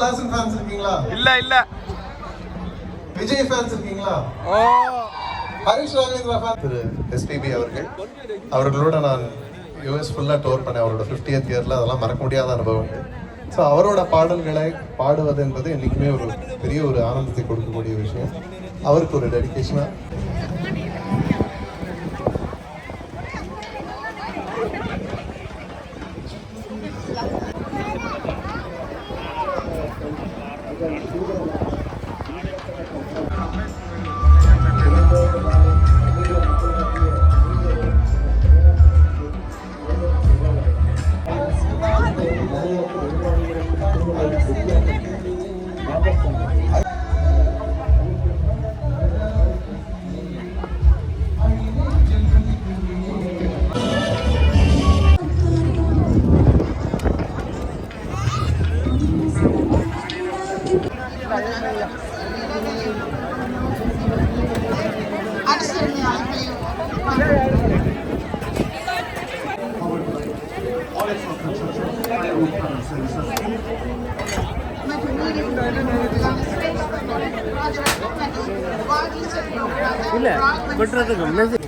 Kamal Haasan fans இருக்கீங்களா? இல்ல. Vijay fans இருக்கீங்களா? ஹரிஷ் ராகவேந்திரா ஃபேன். திரு எஸ்பிபி அவர்களோட நான் யூஎஸ் ஃபுல்லாக டூர் பண்ணேன். அவரோட 50th இயரில் அதெல்லாம் மறக்க முடியாத அனுபவங்கள். ஸோ அவரோட பாடல்களை பாடுவது என்பது என்றைக்குமே ஒரு பெரிய ஒரு ஆனந்தத்தை கொடுக்கக்கூடிய விஷயம். அவருக்கு ஒரு டெடிகேஷனாக இல்ல பண்றதுக்கு மெசேஜ்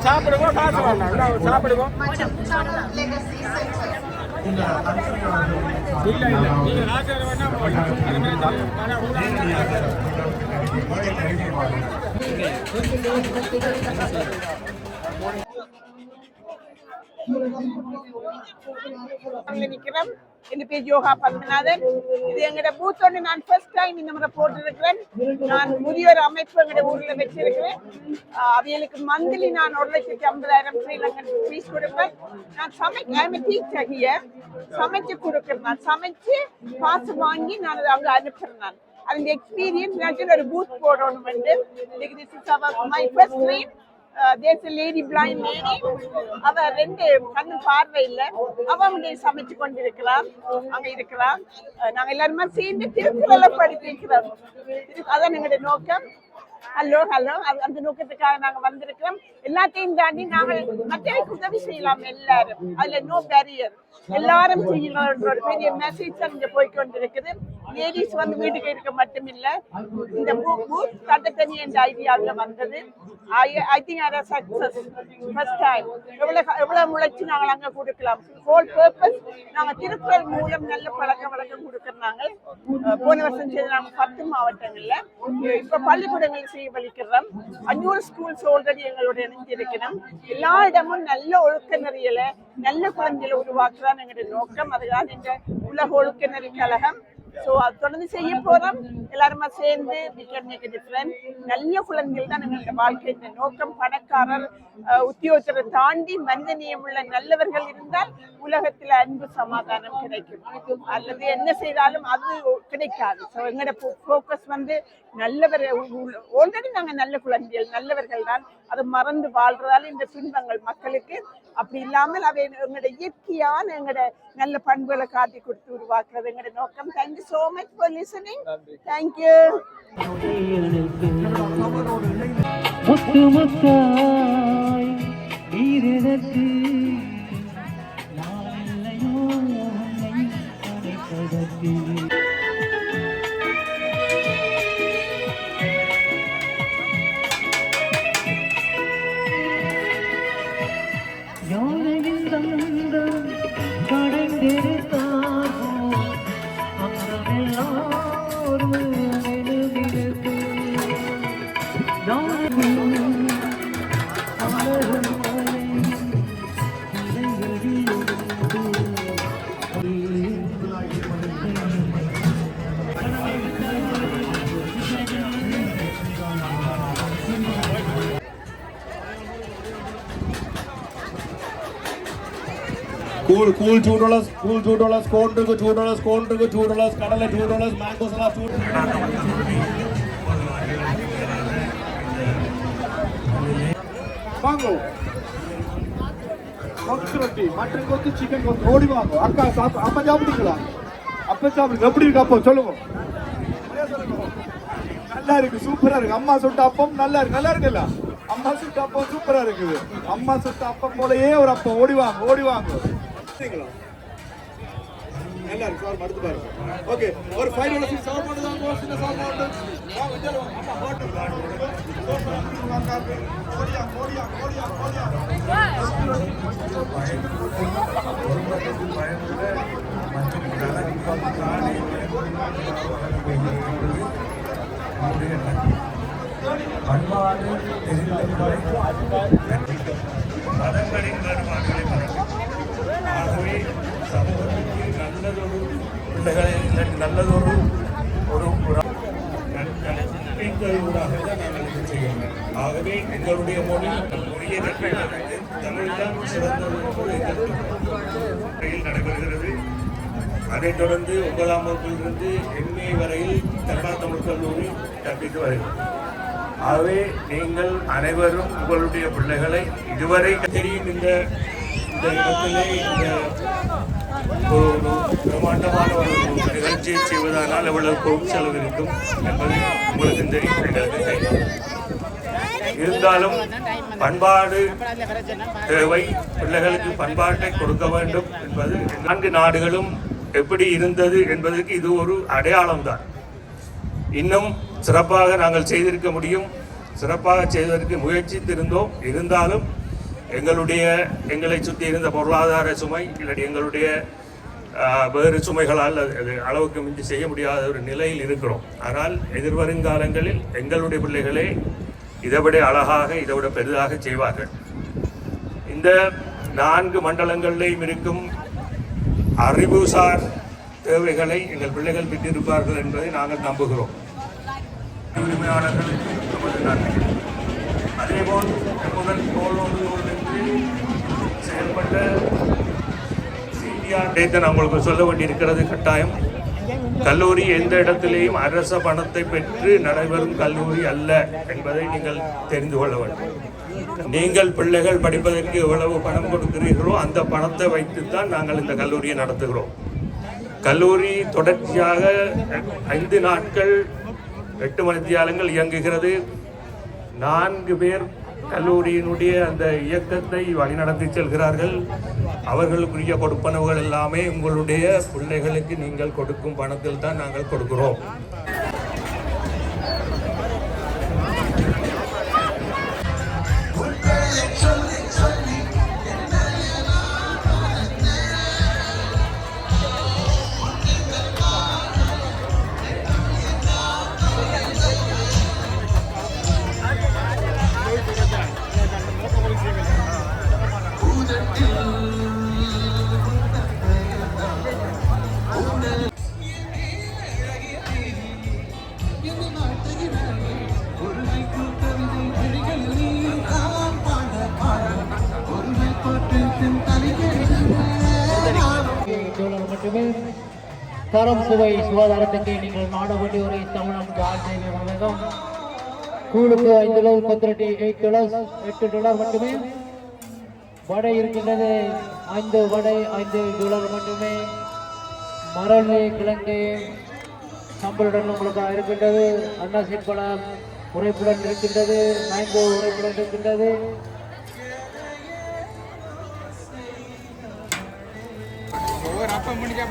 சாப்பிடுங்க காசு வேண்டாம் சாப்பிடுங்க நிக்கிறோம். என் பேர் யோகா பத்மநாதன். இது எங்கட பூத் ஒன்று நான் ஃபர்ஸ்ட் டைம் இந்த முறை போட்டிருக்கிறேன். நான் முதியோர் அமைப்பு எங்கட ஊர்ல வச்சிருக்கிறேன். அவைகளுக்கு மந்த்லி நான் 1,50,000 ஸ்ரீலங்கன் ஃபீஸ் கொடுப்பேன். நான் சமைச்சு கொடுக்குறேன். நான் சமைச்சு காசு வாங்கி நான் அங்க அனுப்புறேன். நான் அந்த எக்ஸ்பீரியன்ஸ் ஒரு பூத் போடணும் வந்து my first dream. There's a lady, blind lady. அவ 2 கண்ணு பார்வை இல்ல. அவ சமைச்சு கொண்டிருக்கிறார். அங்க இருக்கிறார். நாங்க எல்லாருமே சேர்ந்து திருக்குறளை படிக்கிறோம். அதான் எங்களுடைய நோக்கம். ஹலோ அந்த நோக்கத்துக்காக நாங்க வந்திருக்கிறோம். எல்லாத்தையும் தாண்டி நாங்கள் மக்களுக்கு உதவி செய்யலாம். எல்லாரும் அதுல நோ பேரியர், எல்லாரும் செய்யணும் ஒரு பெரிய மெசேஜ் அங்க போய்கொண்டிருக்குது. லேடிஸ் வந்து வீட்டுக்கு இருக்க மட்டும் இல்ல, இந்த பூத் தனி என்ற ஐடியாவில் வந்தது. I think I had a success first time. எவ்வளவு முளைச்சு நாங்கள் அங்க கொடுக்கலாம். ஹோல் பர்பஸ் நாங்க திருக்குறள் மூலம் நல்ல பழக்க வழக்கம் கொடுக்கறாங்க. போன வருஷம் செய்த நாங்க 10 மாவட்டங்கள்ல இப்ப பள்ளிக்கூடங்கள் செய்ய வலிக்கிறோம். 500 ஸ்கூல்ஸ் ஆல்ரெடி எங்களோட இணைஞ்சிருக்கணும். எல்லா இடமும் நல்ல ஒழுக்க நெறியலை நல்ல குழந்தைகளை உருவாக்குறான் எங்களுடைய நோக்கம். அதுதான் இந்த உலக ஒழுக்க நெறி கழகம். ஸோ அது தொடர்ந்து செய்ய போறோம். எல்லாருமா சேர்ந்து we can make a difference. நல்ல குழந்தைகள் தான் எங்களுடைய வாழ்க்கை நோக்கம். பணக்காரர் உத்தியோகத்தை தாண்டி மனிதநேயம் உள்ள நல்லவர்கள் இருந்தால் உலகத்துல அன்பு சமாதானம் கிடைக்கும். அல்லது என்ன செய்தாலும் அது கிடைக்காது. ஸோ எங்களோட ஃபோக்கஸ் வந்து நல்லவர். ஆல்ரெடி நாங்க நல்ல குழந்தைகள் நல்லவர்கள் தான். அதை மறந்து வாழ்றதால இந்த துன்பங்கள் மக்களுக்கு. அப்படி இல்லாமல் அவை எங்களோட இயற்கையான எங்களோட நல்ல பண்புகளை காட்டி கொடுத்து உருவாக்குறது எங்களோட நோக்கம். Thank you so much for listening. Thank you. முத்து முத்தாய் நீரெனக்கு நான் இல்லையோ உன்னை அழைப்பதற்கு யானையின் தந்தம் கடைந்தெடுத்தாரோ அங்கமெல்லாம் ஒரு மெழுகிருக்கு. Cool $2, corn to go $2, கடலை $2, mango salad $2. Mango. கொத்து மட்டன் கொத்து சிக்கன் கொத்து ஓடி வாங்க. அக்கா அப்பா சாப்பிட்டீங்களா? அப்பா சாப்பிடுங்க. எப்படி இருக்கு அப்போ சொல்லுங்க. நல்லா இருக்கு, சூப்பரா இருக்கு. அம்மா சுட்ட அப்பம் நல்லா இருக்குல்ல? அம்மா சுட்ட அப்பம் சூப்பரா இருக்குது. அம்மா சுட்ட அப்பம் போலயே ஒரு அப்பம். ஓடி வாங்க, ஓடி வாங்க. நல்லா இருக்கு சார், மடுத்து பாருங்க. ஓகே, ஒரு $5 சர்வ் பண்ணுதாங்க. ஒரு சின்ன சர்வ் பண்ணுங்க. வாங்க உள்ள வாங்க. அம்மா ஹோட்டல் வாங்க. ஓடியா ஓடியா ஓடியா ஓடியா. பண்பாடு மதங்களின் வேறுபாடுகளை மறக்கும். ஆகவே சமூகத்திற்கு நல்லதொரு பிள்ளைகளை நல்லதொரு ஒரு ஊடாக தான் நாங்கள் இது செய்கிறோம். ஆகவே எங்களுடைய மொழியை கற்பிப்பதற்கு தமிழ்தான் சிறந்தது என்று எங்களுக்கு நடைபெறுகிறது. அதைத் தொடர்ந்து 9ஆம் வகுப்பிலிருந்து MA வரையில் கர்நாடக தமிழ் கல்லூரி கற்பித்து வருகிறது. ஆகவே நீங்கள் அனைவரும் உங்களுடைய பிள்ளைகளை இதுவரை தெரியும். இந்த இடத்திலே இந்த ஒரு பிரமாண்டமான ஒரு நிகழ்ச்சியை செய்வதனால் எவ்வளவு பொருட்செலவு இருக்கும் என்பது உங்களுக்கு தெரியும், எங்களுக்கு தெரியும். இருந்தாலும் பண்பாடு தேவை, பிள்ளைகளுக்கு பண்பாட்டை கொடுக்க வேண்டும் என்பது 4 நாடுகளும் எப்படி இருந்தது என்பதற்கு இது ஒரு அடையாளம்தான். இன்னும் சிறப்பாக நாங்கள் செய்திருக்க முடியும், சிறப்பாக செய்வதற்கு முயற்சித்திருந்தோம். இருந்தாலும் எங்களை சுற்றி இருந்த பொருளாதார சுமை இல்லாட்டி எங்களுடைய வேறு சுமைகளால் அது அளவுக்கு மிஞ்சி செய்ய முடியாத ஒரு நிலையில் இருக்கிறோம். ஆனால் எதிர்வருங்காலங்களில் எங்களுடைய பிள்ளைகளே இதைவிட அழகாக இதைவிட பெரிதாக செய்வார்கள். இந்த 4 மண்டலங்களிலேயும் இருக்கும் அறிவுசார் தேவைகளை எங்கள் பிள்ளைகள் பெற்றிருப்பார்கள் என்பதை நாங்கள் நம்புகிறோம். உரிமையாளர்களுக்கு நமது நன்றி. அதேபோல் முதல் தோளோடு செயல்பட்ட CTR நான் உங்களுக்கு சொல்ல வேண்டியிருக்கிறது கட்டாயம். கல்லூரி எந்த இடத்திலேயும் அரச பணத்தை பெற்று நடைபெறும் கல்லூரி அல்ல என்பதை நீங்கள் தெரிந்து கொள்ள வேண்டும். நீங்கள் பிள்ளைகள் படிப்பதற்கு எவ்வளவு பணம் கொடுக்கிறீர்களோ அந்த பணத்தை வைத்துத்தான் நாங்கள் இந்த கல்லூரியை நடத்துகிறோம். கல்லூரி தொடர்ச்சியாக 5 நாட்கள் 8 மணித்தியாலங்கள் இயங்குகிறது. 4 பேர் கல்லூரியினுடைய அந்த இயக்கத்தை வழிநடத்தி செல்கிறார்கள். அவர்களுக்குரிய கொடுப்பனவுகள் எல்லாமே உங்களுடைய பிள்ளைகளுக்கு நீங்கள் கொடுக்கும் பணத்தில் தான் நாங்கள் கொடுக்கிறோம். மட்டுமே தரம் சுவை சுகாதாரத்துக்கு நீங்கள் நாட வேண்டிய ஒரு தமிழ்நாடு ஆட்சேபை வழங்கும். கூழுக்கு $5 கொத்தரட்டி $8 மட்டுமே. வடை இருக்கின்றது 5 வடை $5 மட்டுமே. மரவள்ளி கிழங்கு சம்பளுடன் உங்களுக்கு இருக்கின்றது. அன்னாசின் பழம் உரைப்புடன் இருக்கின்றது. மேங்கோ உரைப்புடன் இருக்கின்றது. அப்ப முடிஞ்சா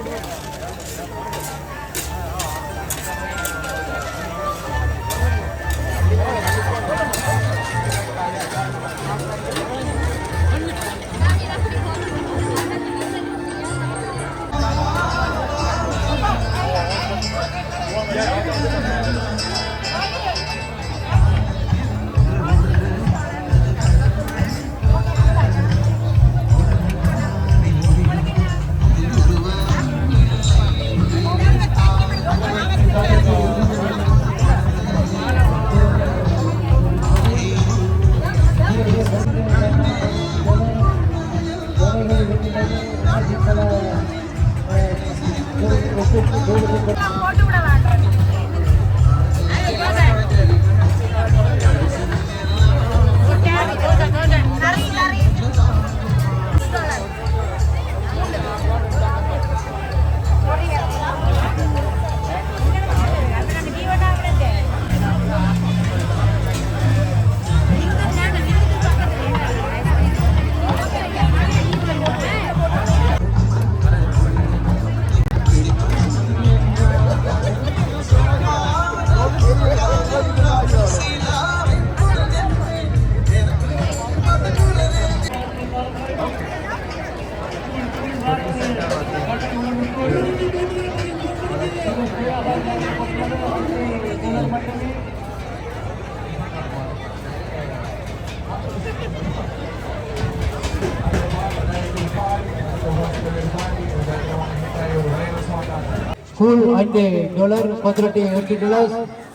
Cool $5 quantity $80.